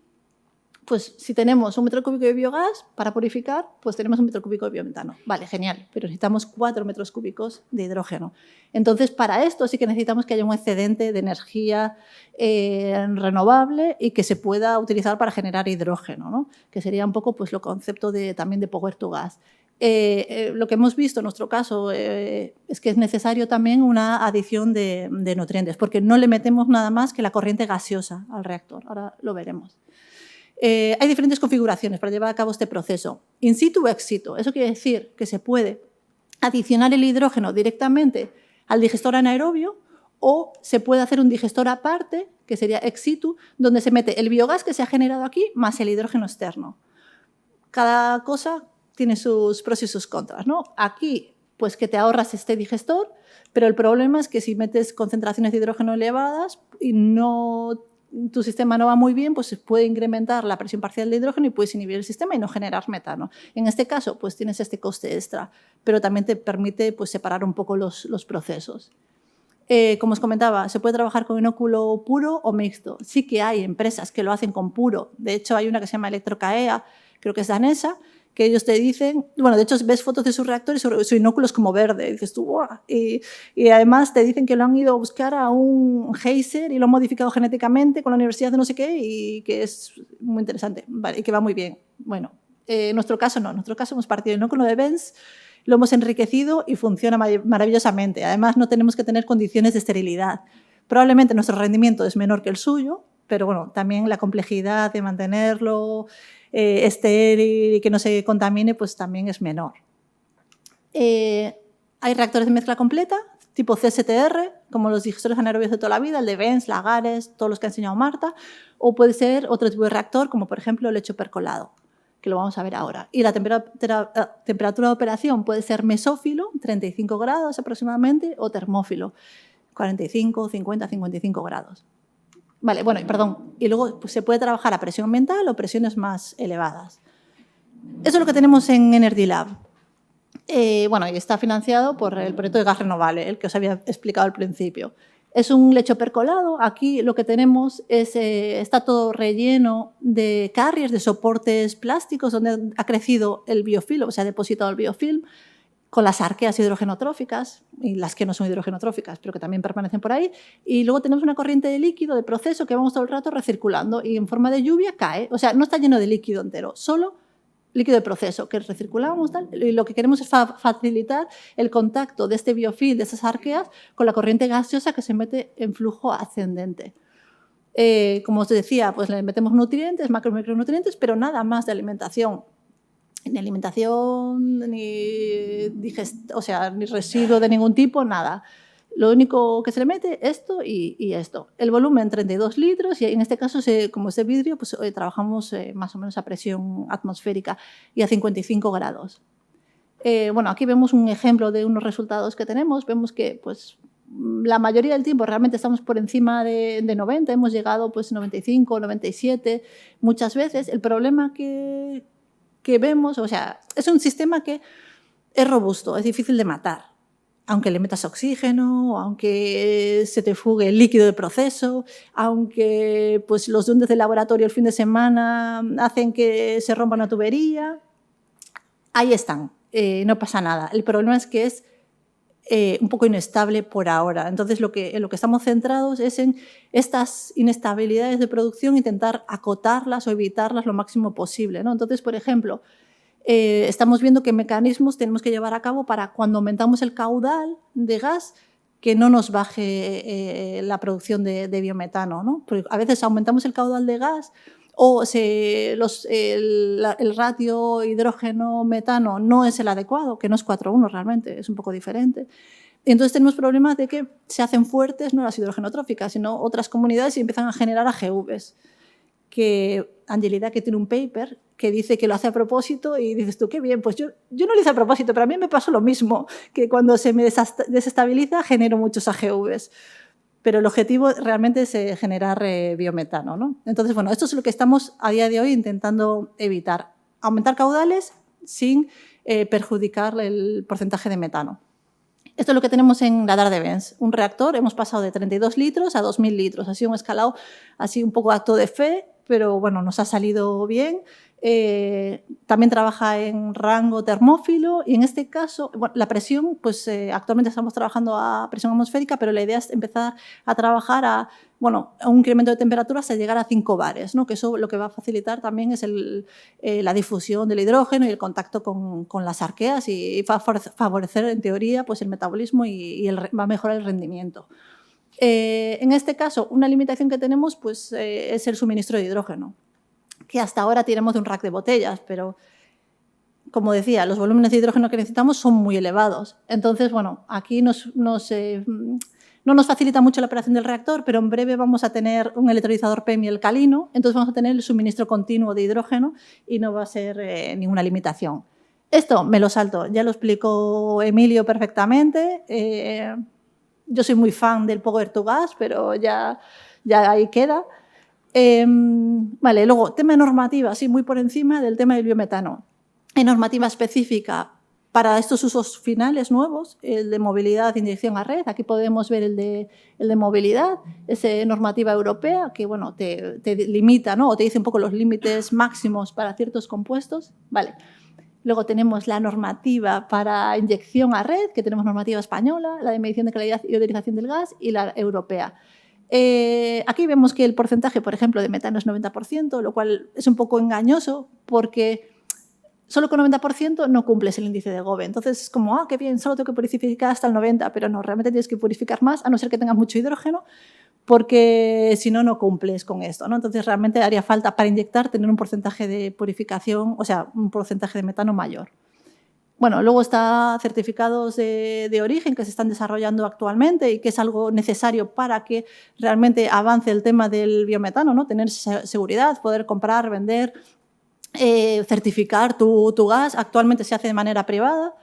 pues si tenemos 1 metro cúbico de biogás para purificar, pues tenemos 1 metro cúbico de biometano. Vale, genial, pero necesitamos 4 metros cúbicos de hidrógeno. Entonces, para esto sí que necesitamos que haya un excedente de energía renovable y que se pueda utilizar para generar hidrógeno, ¿no? Que sería un poco pues, lo concepto también de power to gas. Lo que hemos visto en nuestro caso es que es necesario también una adición de nutrientes, porque no le metemos nada más que la corriente gaseosa al reactor. Ahora lo veremos. Hay diferentes configuraciones para llevar a cabo este proceso. In situ o ex situ. Eso quiere decir que se puede adicionar el hidrógeno directamente al digestor anaerobio o se puede hacer un digestor aparte, que sería ex situ, donde se mete el biogás que se ha generado aquí más el hidrógeno externo. Cada cosa tiene sus pros y sus contras, ¿no? Aquí, pues que te ahorras este digestor, pero el problema es que si metes concentraciones de hidrógeno elevadas y tu sistema no va muy bien, pues se puede incrementar la presión parcial de hidrógeno y puedes inhibir el sistema y no generar metano. En este caso, pues tienes este coste extra, pero también te permite pues, separar un poco los procesos. Como os comentaba, se puede trabajar con inóculo puro o mixto. Sí que hay empresas que lo hacen con puro. De hecho, hay una que se llama Electrocaea, creo que es danesa, que ellos te dicen, de hecho ves fotos de su reactor y su inóculo es como verde, y dices tú, ¡guau! Y además te dicen que lo han ido a buscar a un geyser y lo han modificado genéticamente con la universidad de no sé qué y que es muy interesante, vale, y que va muy bien. Bueno, en nuestro caso no, en nuestro caso hemos partido del inóculo de Benz, lo hemos enriquecido y funciona maravillosamente. Además no tenemos que tener condiciones de esterilidad. Probablemente nuestro rendimiento es menor que el suyo, pero también la complejidad de mantenerlo estéril y que no se contamine, pues también es menor. Hay reactores de mezcla completa, tipo CSTR, como los digestores anaerobios de toda la vida, el de Benz, Lagares, todos los que ha enseñado Marta, o puede ser otro tipo de reactor, como por ejemplo el lecho percolado, que lo vamos a ver ahora. Y la temperatura de operación puede ser mesófilo, 35 grados aproximadamente, o termófilo, 45, 50, 55 grados. Vale, y luego pues, se puede trabajar a presión ambiental o presiones más elevadas. Eso es lo que tenemos en Energy Lab. Y está financiado por el proyecto de gas renovable, el que os había explicado al principio. Es un lecho percolado. Aquí lo que tenemos es, está todo relleno de carriers, de soportes plásticos, donde ha crecido el biofilm, o sea, ha depositado el biofilm, con las arqueas hidrogenotróficas y las que no son hidrogenotróficas, pero que también permanecen por ahí. Y luego tenemos una corriente de líquido, de proceso, que vamos todo el rato recirculando y en forma de lluvia cae. O sea, no está lleno de líquido entero, solo líquido de proceso que recirculamos tal, y lo que queremos es facilitar el contacto de este biofilm, de esas arqueas, con la corriente gaseosa que se mete en flujo ascendente. Como os decía, pues le metemos nutrientes, macro y micronutrientes, pero nada más de alimentación. Ni alimentación, ni residuo de ningún tipo, nada. Lo único que se le mete es esto y esto. El volumen, 32 litros, y en este caso, como es de vidrio, pues trabajamos más o menos a presión atmosférica y a 55 grados. Aquí vemos un ejemplo de unos resultados que tenemos. Vemos que pues, la mayoría del tiempo realmente estamos por encima de 90, hemos llegado pues 95, 97 muchas veces. El problema que vemos, es un sistema que es robusto, es difícil de matar, aunque le metas oxígeno, aunque se te fugue el líquido de proceso, aunque pues, los duendes del laboratorio el fin de semana hacen que se rompa una tubería. Ahí están, no pasa nada. El problema es que es un poco inestable por ahora. Entonces, en lo que estamos centrados es en estas inestabilidades de producción, intentar acotarlas o evitarlas lo máximo posible, ¿no? Entonces, por ejemplo, estamos viendo qué mecanismos tenemos que llevar a cabo para cuando aumentamos el caudal de gas, que no nos baje la producción de biometano, ¿no? Porque a veces aumentamos el caudal de gas o el ratio hidrógeno-metano no es el adecuado, que no es 4:1 realmente, es un poco diferente. Y entonces tenemos problemas de que se hacen fuertes no las hidrogenotróficas, sino otras comunidades y empiezan a generar AGVs. que Angelida, que tiene un paper que dice que lo hace a propósito y dices tú, qué bien, pues yo no lo hice a propósito, pero a mí me pasó lo mismo, que cuando se me desestabiliza genero muchos AGVs. Pero el objetivo realmente es generar biometano, ¿no? Entonces, bueno, esto es lo que estamos a día de hoy intentando evitar. Aumentar caudales sin perjudicar el porcentaje de metano. Esto es lo que tenemos en la Dard de Benz. Un reactor, hemos pasado de 32 litros a 2.000 litros. Ha sido un escalado así un poco acto de fe, pero bueno, nos ha salido bien. También trabaja en rango termófilo y en este caso, bueno, la presión, pues actualmente estamos trabajando a presión atmosférica, pero la idea es empezar a trabajar a un incremento de temperatura hasta llegar a 5 bares, ¿no? Que eso lo que va a facilitar también es la difusión del hidrógeno y el contacto con las arqueas y va a favorecer, en teoría, pues el metabolismo y va a mejorar el rendimiento. En este caso, una limitación que tenemos pues, es el suministro de hidrógeno, que hasta ahora tiramos de un rack de botellas, pero, como decía, los volúmenes de hidrógeno que necesitamos son muy elevados. Entonces, bueno, aquí no nos facilita mucho la operación del reactor, pero en breve vamos a tener un electrolizador PEM y alcalino, entonces vamos a tener el suministro continuo de hidrógeno y no va a ser ninguna limitación. Esto me lo salto, ya lo explicó Emilio perfectamente. Yo soy muy fan del Power to Gas, pero ya ahí queda. Vale, luego, tema de normativa, sí, muy por encima del tema del biometano. Hay normativa específica para estos usos finales nuevos, el de movilidad de inyección a red. Aquí podemos ver el de movilidad, es normativa europea que bueno, te limita, ¿no? O te dice un poco los límites máximos para ciertos compuestos. Vale. Luego tenemos la normativa para inyección a red, que tenemos normativa española, la de medición de calidad y utilización del gas y la europea. Aquí vemos que el porcentaje, por ejemplo, de metano es 90%, lo cual es un poco engañoso porque solo con 90% no cumples el índice de GOBE. Entonces es como, qué bien, solo tengo que purificar hasta el 90%, pero no, realmente tienes que purificar más, a no ser que tengas mucho hidrógeno, porque si no, no cumples con esto, ¿no? Entonces realmente haría falta para inyectar tener un porcentaje de purificación, o sea, un porcentaje de metano mayor. Bueno, luego está certificados de origen que se están desarrollando actualmente y que es algo necesario para que realmente avance el tema del biometano, ¿no? Tener seguridad, poder comprar, vender, certificar tu gas. Actualmente se hace de manera privada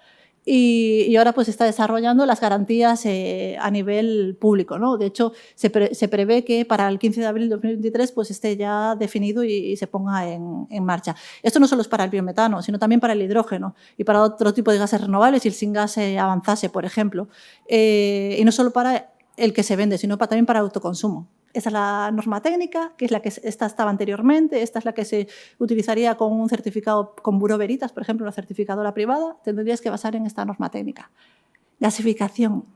y ahora pues se está desarrollando las garantías a nivel público, ¿no? De hecho, se prevé que para el 15 de abril de 2023 pues esté ya definido y se ponga en marcha. Esto no solo es para el biometano, sino también para el hidrógeno y para otro tipo de gases renovables si el syngas avanzase, por ejemplo. Y no solo para el que se vende, sino también para autoconsumo. Esa es la norma técnica, que es la que esta estaba anteriormente. Esta es la que se utilizaría con un certificado con Bureau Veritas, por ejemplo, una certificadora privada. Tendrías que basar en esta norma técnica. Gasificación,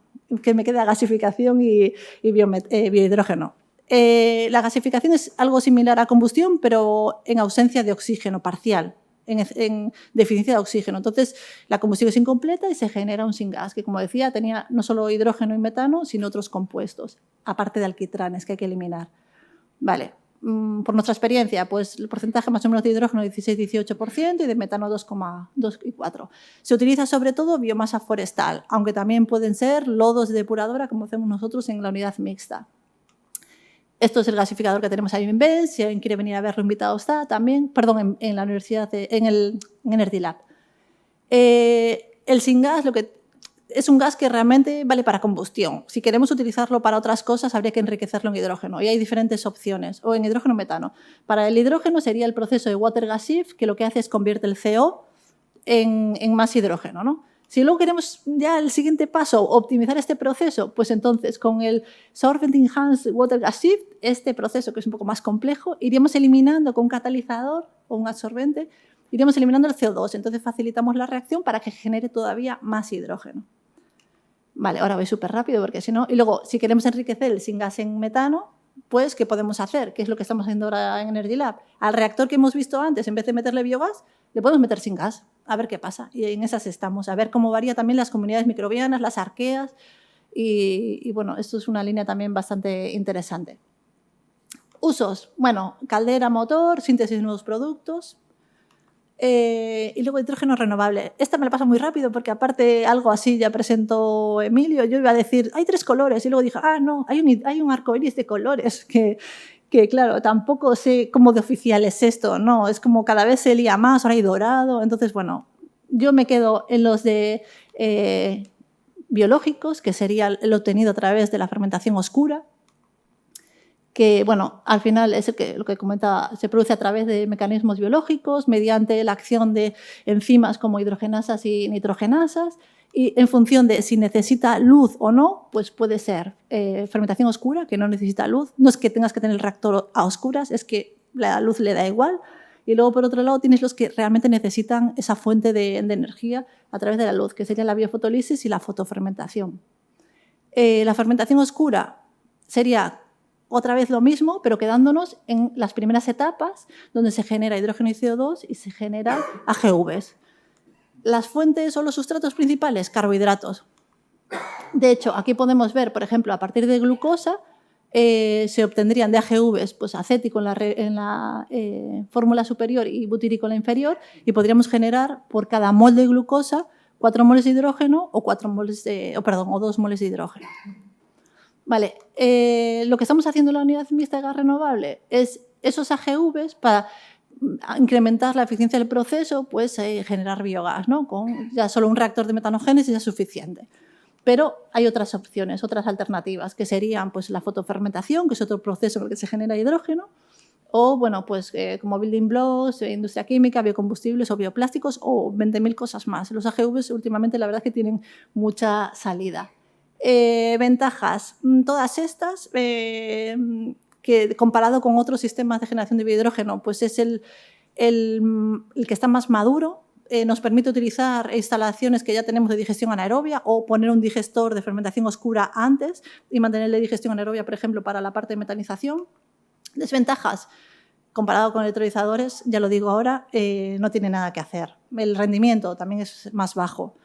que me queda gasificación y biohidrógeno. La gasificación es algo similar a combustión, pero en ausencia de oxígeno parcial, en deficiencia de oxígeno. Entonces, la combustión es incompleta y se genera un syngas, que, como decía, tenía no solo hidrógeno y metano, sino otros compuestos, aparte de alquitranes que hay que eliminar. Vale. Por nuestra experiencia, pues el porcentaje más o menos de hidrógeno 16-18% y de metano 2,4%. Se utiliza sobre todo biomasa forestal, aunque también pueden ser lodos de depuradora, como hacemos nosotros en la unidad mixta. Esto es el gasificador que tenemos ahí en Benz. Si alguien quiere venir a verlo, invitado está también. Perdón, en la universidad, en Energy Lab. El syngas es un gas que realmente vale para combustión. Si queremos utilizarlo para otras cosas, habría que enriquecerlo en hidrógeno. Y hay diferentes opciones, o en hidrógeno metano. Para el hidrógeno sería el proceso de water gas shift, que lo que hace es convierte el CO en más hidrógeno, ¿no? Si luego queremos ya el siguiente paso, optimizar este proceso, pues entonces con el Solvent Enhanced Water Gas Shift, este proceso que es un poco más complejo, iríamos eliminando con un catalizador o un absorbente, iríamos eliminando el CO2. Entonces facilitamos la reacción para que genere todavía más hidrógeno. Vale, ahora voy súper rápido porque si no... Y luego, si queremos enriquecer el syngas en metano, pues ¿qué podemos hacer? ¿Qué es lo que estamos haciendo ahora en Energy Lab? Al reactor que hemos visto antes, en vez de meterle biogás, le podemos meter syngas, a ver qué pasa. Y en esas estamos, a ver cómo varía también las comunidades microbianas, las arqueas. Y bueno, esto es una línea también bastante interesante. Usos, bueno, caldera, motor, síntesis de nuevos productos. Y luego hidrógeno renovable. Esta me la paso muy rápido porque aparte algo así ya presentó Emilio. Yo iba a decir, hay 3 colores y luego dije, no, hay un arcoíris de colores que que claro, tampoco sé cómo de oficial es esto, ¿no? Es como cada vez se lía más, ahora hay dorado, entonces, bueno, yo me quedo en los de biológicos, que sería el obtenido a través de la fermentación oscura, que, bueno, al final es lo que comentaba, se produce a través de mecanismos biológicos, mediante la acción de enzimas como hidrogenasas y nitrogenasas, y en función de si necesita luz o no, pues puede ser fermentación oscura, que no necesita luz. No es que tengas que tener el reactor a oscuras, es que la luz le da igual. Y luego, por otro lado, tienes los que realmente necesitan esa fuente de energía a través de la luz, que sería la biofotolisis y la fotofermentación. La fermentación oscura sería otra vez lo mismo, pero quedándonos en las primeras etapas, donde se genera hidrógeno y CO2 y se generan AGVs. Las fuentes o los sustratos principales, carbohidratos. De hecho, aquí podemos ver, por ejemplo, a partir de glucosa, se obtendrían de AGVs pues, acético en la fórmula superior y butírico en la inferior, y podríamos generar por cada mol de glucosa 4 moles de hidrógeno o 2 moles de hidrógeno. Vale, lo que estamos haciendo en la unidad mixta de gas renovable es esos AGVs para incrementar la eficiencia del proceso, pues generar biogás, ¿no? Con ya solo un reactor de metanogénesis es suficiente. Pero hay otras opciones, otras alternativas, que serían pues, la fotofermentación, que es otro proceso en el que se genera hidrógeno, o bueno, pues, como building blocks, industria química, biocombustibles o bioplásticos, o 20.000 cosas más. Los AGVs últimamente la verdad es que tienen mucha salida. Ventajas, todas estas, que comparado con otros sistemas de generación de biohidrógeno, pues es el que está más maduro, nos permite utilizar instalaciones que ya tenemos de digestión anaerobia o poner un digestor de fermentación oscura antes y mantener la digestión anaerobia, por ejemplo, para la parte de metanización. Desventajas, comparado con electrolizadores, ya lo digo ahora, no tiene nada que hacer. El rendimiento también es más bajo.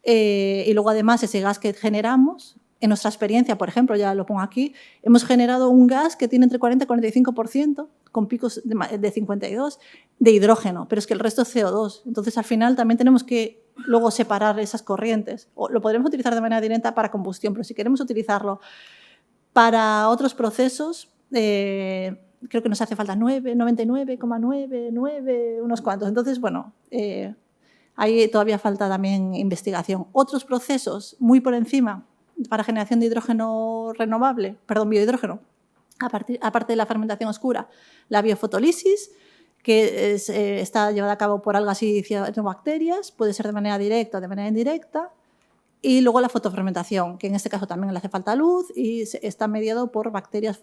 Y luego, además, ese gas que generamos, en nuestra experiencia, por ejemplo, ya lo pongo aquí, hemos generado un gas que tiene entre 40 y 45%, con picos de 52, de hidrógeno, pero es que el resto es CO2. Entonces, al final, también tenemos que luego separar esas corrientes. O lo podremos utilizar de manera directa para combustión, pero si queremos utilizarlo para otros procesos, creo que nos hace falta 99,99, unos cuantos. Entonces, bueno, ahí todavía falta también investigación. Otros procesos muy por encima para generación de hidrógeno renovable, biohidrógeno, aparte de la fermentación oscura, la biofotolisis, que está llevada a cabo por algas y cianobacterias, puede ser de manera directa o de manera indirecta, y luego la fotofermentación, que en este caso también le hace falta luz y está mediado por bacterias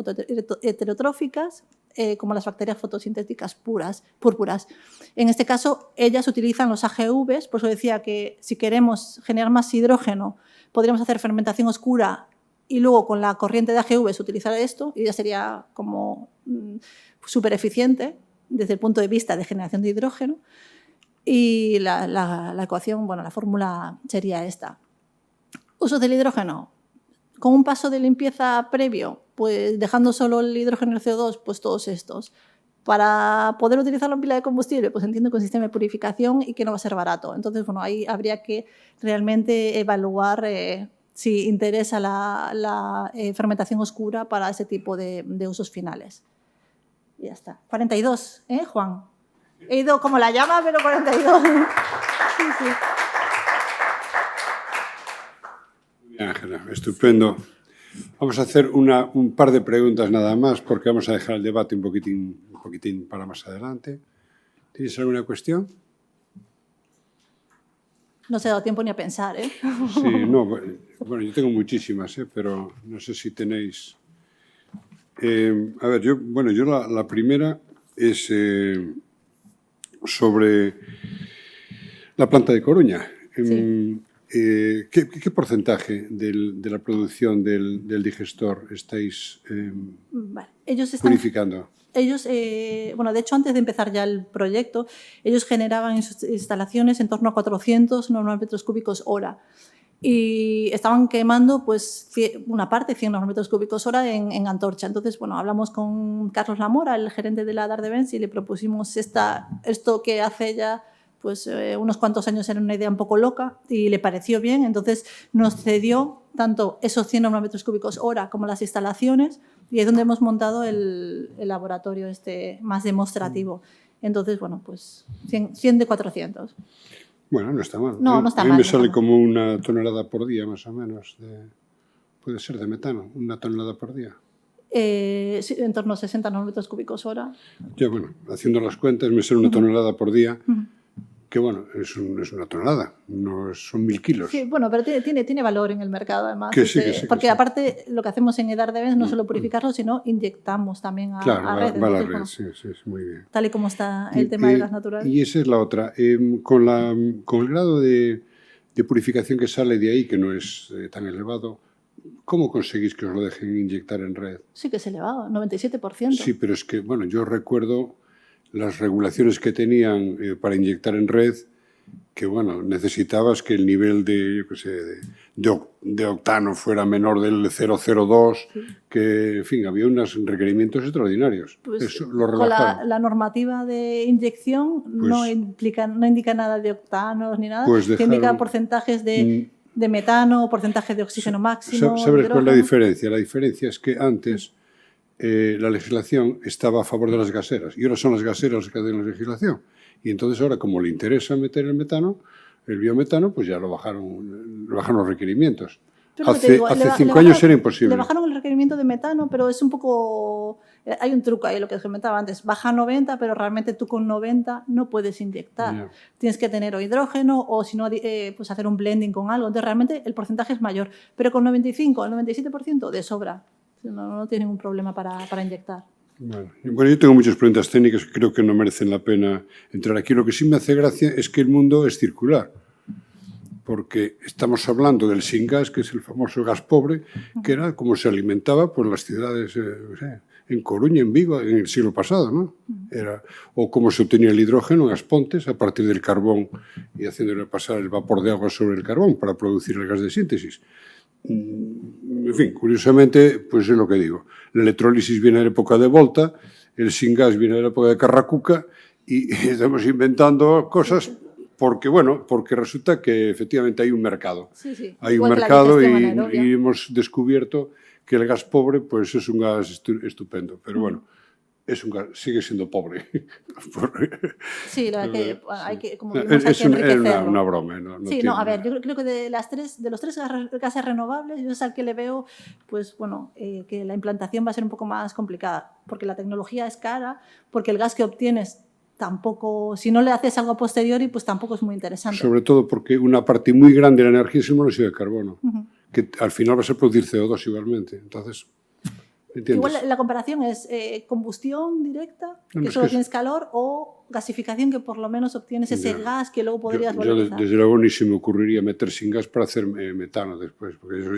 heterotróficas, como las bacterias fotosintéticas púrpuras. En este caso, ellas utilizan los AGVs, por eso decía que si queremos generar más hidrógeno, podríamos hacer fermentación oscura y luego con la corriente de AGVs utilizar esto, y ya sería como súper eficiente desde el punto de vista de generación de hidrógeno. Y la ecuación, bueno, la fórmula sería esta. Usos del hidrógeno. Con un paso de limpieza previo, pues dejando solo el hidrógeno y el CO2, pues todos estos. Para poder utilizarlo en pila de combustible, pues entiendo que un sistema de purificación y que no va a ser barato. Entonces, bueno, ahí habría que realmente evaluar si interesa la fermentación oscura para ese tipo de usos finales. Y ya está. 42, Juan? He ido como la llama, pero 42. Sí, sí. Ángela, estupendo. Vamos a hacer un par de preguntas nada más, porque vamos a dejar el debate un poquitín para más adelante. ¿Tienes alguna cuestión? No se ha dado tiempo ni a pensar, ¿eh? Sí, no, bueno, yo tengo muchísimas, pero no sé si tenéis... a ver, yo la primera es sobre la planta de Coruña. Sí. ¿Qué porcentaje de la producción del digestor estáis purificando? Ellos, bueno, de hecho, antes de empezar ya el proyecto, ellos generaban en sus instalaciones en torno a 400 metros cúbicos hora. Y estaban quemando pues, una parte, 100 metros cúbicos hora en Antorcha. Entonces, bueno, hablamos con Carlos Lamora, el gerente de la Dardevens, y le propusimos esto que hace ya pues, unos cuantos años era una idea un poco loca y le pareció bien. Entonces nos cedió tanto esos 100 metros cúbicos hora como las instalaciones, y es donde hemos montado el laboratorio más demostrativo. Entonces, bueno, pues 100 de 400. Bueno, no está mal. No está a mí mal. me sale como 1 tonelada por día, más o menos, puede ser de metano, 1 tonelada por día. Sí, en torno a 60 metros cúbicos hora. Ya, bueno, haciendo las cuentas, me sale 1 tonelada por día, que bueno, es 1 tonelada, no son 1000 kilos. Sí, bueno, pero tiene valor en el mercado, además. Que sí, porque aparte, lo que hacemos en EDAR de no solo purificarlo, sino inyectamos también a red. Va a la red, sí, muy bien. Tal y como está el tema del gas natural. Y esa es la otra. Con el grado de purificación que sale de ahí, que no es tan elevado, ¿cómo conseguís que os lo dejen inyectar en red? Sí que es elevado, 97%. Sí, pero es que, bueno, yo recuerdo las regulaciones que tenían para inyectar en red, que, bueno, necesitabas que el nivel de octano fuera menor del 0,02, que, en fin, había unos requerimientos extraordinarios. Pues, eso lo con la normativa de inyección no indica nada de octanos ni nada, que indica porcentajes de metano, porcentaje de oxígeno máximo. ¿Sabes cuál es la diferencia? La diferencia es que antes la legislación estaba a favor de las gaseras y ahora son las gaseras las que hacen la legislación. Y entonces ahora, como le interesa meter el metano, el biometano, pues ya lo bajaron los requerimientos. Hace 5 años era imposible. Le bajaron el requerimiento de metano, pero es un poco... Hay un truco ahí, lo que os comentaba antes. Baja a 90, pero realmente tú con 90 no puedes inyectar. Yeah. Tienes que tener o hidrógeno o, si no, pues hacer un blending con algo. Entonces, realmente el porcentaje es mayor. Pero con 95 al 97% de sobra. No tiene ningún problema para inyectar. Bueno, yo tengo muchas preguntas técnicas que creo que no merecen la pena entrar aquí. Lo que sí me hace gracia es que el mundo es circular. Porque estamos hablando del syngas, que es el famoso gas pobre, que era como se alimentaba por las ciudades, en Coruña, en Vigo, en el siglo pasado, ¿no? O cómo se obtenía el hidrógeno en Aspontes a partir del carbón y haciéndole pasar el vapor de agua sobre el carbón para producir el gas de síntesis. En fin, curiosamente, pues es lo que digo. La electrólisis viene de la época de Volta, el syngas viene de la época de Carracuca y estamos inventando cosas... Porque resulta que efectivamente hay un mercado. Sí. Hay un mercado y hemos descubierto que el gas pobre pues es un gas estupendo. Pero bueno, es un gas, sigue siendo pobre. Sí, la verdad que hay que, como vimos, hay que enriquecerlo. Es una broma. A ver, yo creo que de los tres gases renovables, yo es al que le veo, pues bueno, que la implantación va a ser un poco más complicada, porque la tecnología es cara, porque el gas que obtienes tampoco, si no le haces algo a posteriori, pues tampoco es muy interesante. Sobre todo porque una parte muy grande de la energía es el monóxido de carbono, que al final vas a producir CO2 igualmente. Entonces, ¿entiendes? Igual la comparación es combustión directa, que solo tienes calor, o gasificación, que por lo menos obtienes ese gas que luego podrías valorizar. Desde luego ni se me ocurriría meter sin gas para hacer metano después, porque eso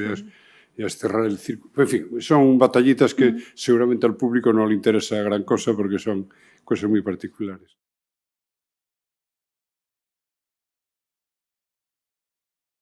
ya es cerrar el círculo. En fin, son batallitas que seguramente al público no le interesa gran cosa porque son cosas muy particulares.